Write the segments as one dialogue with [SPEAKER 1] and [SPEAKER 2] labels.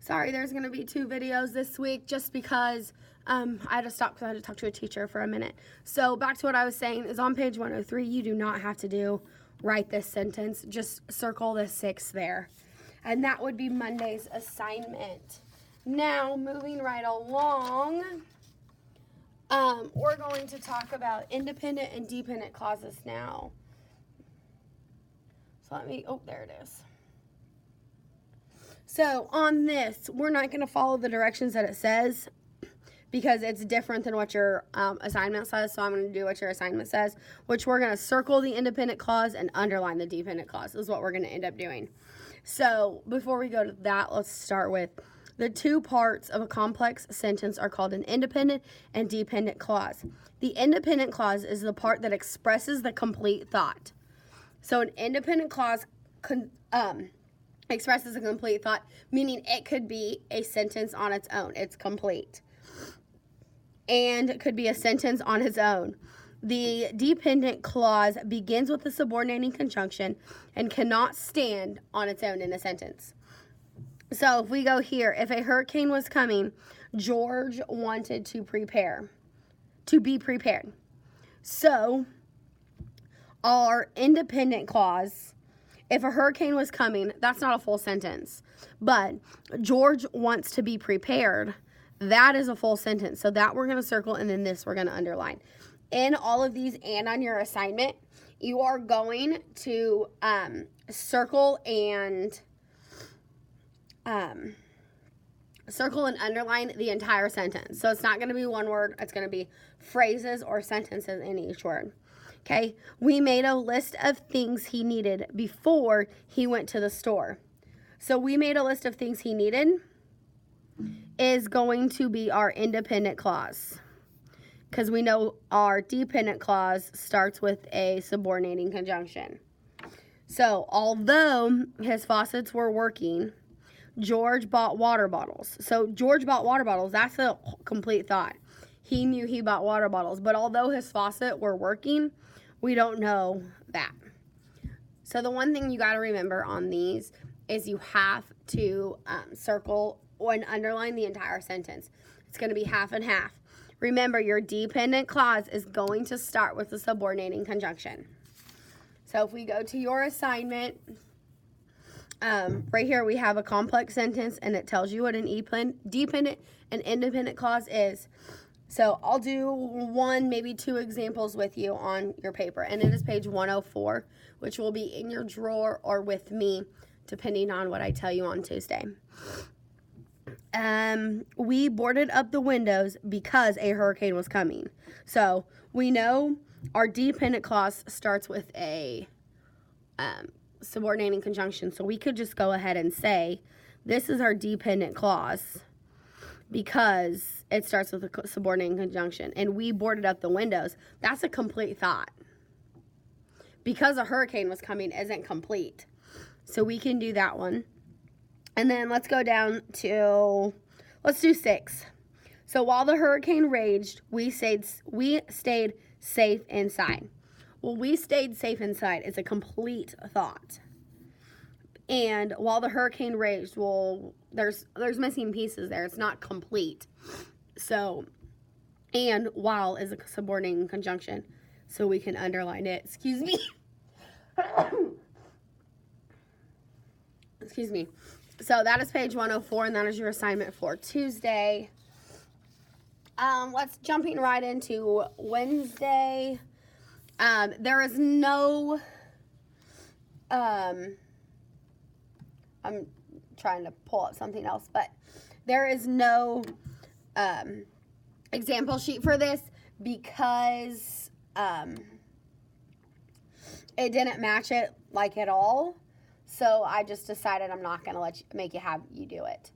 [SPEAKER 1] Sorry, there's going to be 2 videos this week just because I had to stop because I had to talk to a teacher for a minute. So back to what I was saying is on page 103, you do not have to write this sentence. Just circle the 6 there. And that would be Monday's assignment. Now, moving right along, we're going to talk about independent and dependent clauses now. So there it is. So on this, we're not going to follow the directions that it says because it's different than what your assignment says. So I'm going to do what your assignment says, which we're going to circle the independent clause and underline the dependent clause is what we're going to end up doing. So before we go to that, let's start with the 2 parts of a complex sentence are called an independent and dependent clause. The independent clause is the part that expresses the complete thought. So an independent clause expresses a complete thought, meaning it could be a sentence on its own. It's complete. And it could be a sentence on its own. The dependent clause begins with a subordinating conjunction and cannot stand on its own in a sentence. So if we go here, if a hurricane was coming, George wanted to be prepared. So our independent clause, if a hurricane was coming, that's not a full sentence. But George wants to be prepared. That is a full sentence. So that we're going to circle, and then this we're going to underline. In all of these and on your assignment, you are going to circle and underline the entire sentence. So it's not going to be one word. It's going to be phrases or sentences in each word. Okay, we made a list of things he needed before he went to the store. So we made a list of things he needed is going to be our independent clause, because we know our dependent clause starts with a subordinating conjunction. So although his faucets were working, George bought water bottles. So George bought water bottles. That's a complete thought. He knew he bought water bottles. But although his faucet were working, we don't know that. So the one thing you got to remember on these is you have to circle and underline the entire sentence. It's going to be half and half. Remember, your dependent clause is going to start with the subordinating conjunction. So if we go to your assignment, right here we have a complex sentence, and it tells you what an dependent and independent clause is. So I'll do 1, maybe 2 examples with you on your paper, and it is page 104, which will be in your drawer or with me, depending on what I tell you on Tuesday. We boarded up the windows because a hurricane was coming. So we know our dependent clause starts with a subordinating conjunction. So we could just go ahead and say, this is our dependent clause because it starts with a subordinating conjunction. And we boarded up the windows. That's a complete thought. Because a hurricane was coming isn't complete. So we can do that one. And then let's go down to, let's do 6. So while the hurricane raged, we stayed safe inside. Well, we stayed safe inside is a complete thought. And while the hurricane raged, well, there's missing pieces there. It's not complete. So, and while is a subordinating conjunction. So we can underline it. Excuse me. Excuse me. So that is page 104, and that is your assignment for Tuesday. Let's jumping right into Wednesday. There is no, I'm trying to pull up something else, but there is no example sheet for this because it didn't match it like at all. So I just decided I'm not going to make you do it.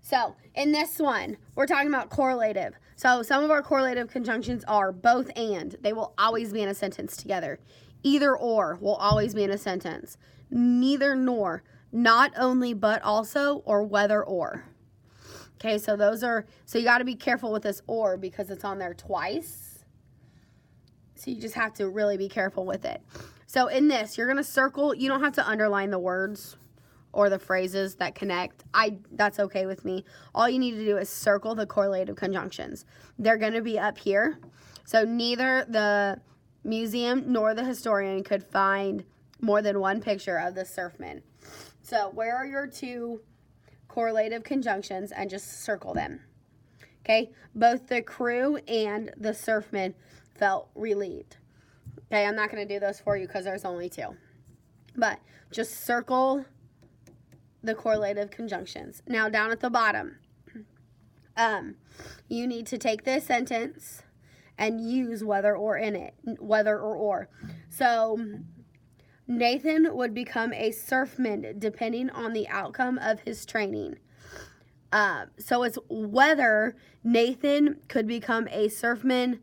[SPEAKER 1] So in this one, we're talking about correlative. So some of our correlative conjunctions are both and. They will always be in a sentence together. Either or will always be in a sentence. Neither nor. Not only but also, or whether or. Okay, so you got to be careful with this or because it's on there twice. So you just have to really be careful with it. So in this, you're going to circle. You don't have to underline the words or the phrases that connect, that's okay with me. All you need to do is circle the correlative conjunctions. They're going to be up here. So neither the museum nor the historian could find more than one picture of the surfman. So where are your two correlative conjunctions, and just circle them. Okay, both the crew and the surfman felt relieved. Okay, I'm not going to do those for you because there's only two. But just circle the correlative conjunctions. Now down at the bottom, you need to take this sentence and use whether or in it, whether or. So Nathan would become a surfman depending on the outcome of his training. So it's whether Nathan could become a surfman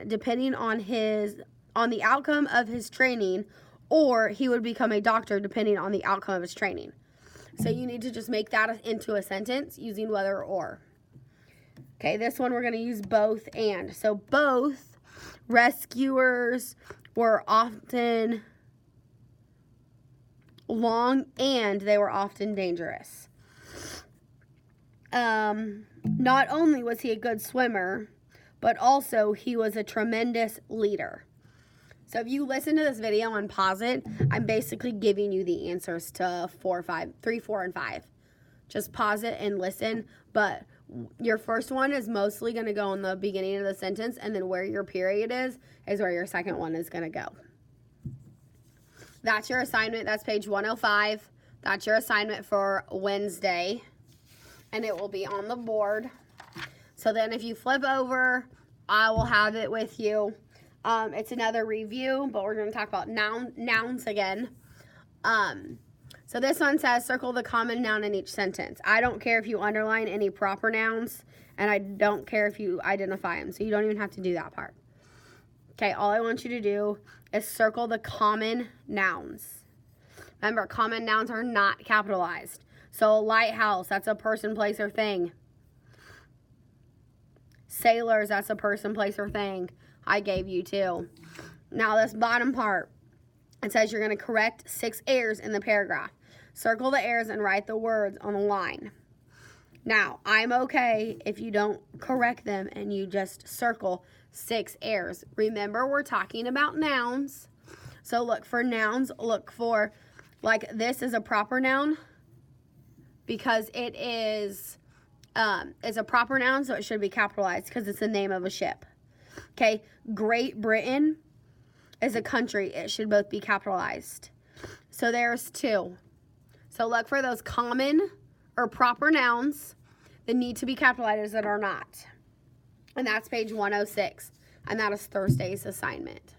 [SPEAKER 1] depending on the outcome of his training, or he would become a doctor depending on the outcome of his training. So you need to just make that into a sentence using whether or. Okay, this one we're going to use both and. So both rescuers were often long and they were often dangerous. Not only was he a good swimmer, but also he was a tremendous leader. So if you listen to this video and pause it, I'm basically giving you the answers to 3, 4, and 5. Just pause it and listen. But your first one is mostly going to go in the beginning of the sentence, and then where your period is where your second one is going to go. That's your assignment. That's page 105. That's your assignment for Wednesday, and it will be on the board. So then if you flip over, I will have it with you. It's another review, but we're going to talk about nouns again. So this one says, circle the common noun in each sentence. I don't care if you underline any proper nouns, and I don't care if you identify them, so you don't even have to do that part. Okay, all I want you to do is circle the common nouns. Remember, common nouns are not capitalized. So a lighthouse, that's a person, place, or thing. Sailors, that's a person, place, or thing. I gave you two. Now this bottom part, it says you're going to correct 6 errors in the paragraph. Circle the errors and write the words on the line. Now, I'm okay if you don't correct them and you just circle 6 errors. Remember, we're talking about nouns. So look for nouns. Look for, like, this is a proper noun because it is it's a proper noun, so it should be capitalized because it's the name of a ship. Okay, Great Britain is a country. It should both be capitalized. So there's 2. So look for those common or proper nouns that need to be capitalized that are not. And that's page 106. And that is Thursday's assignment.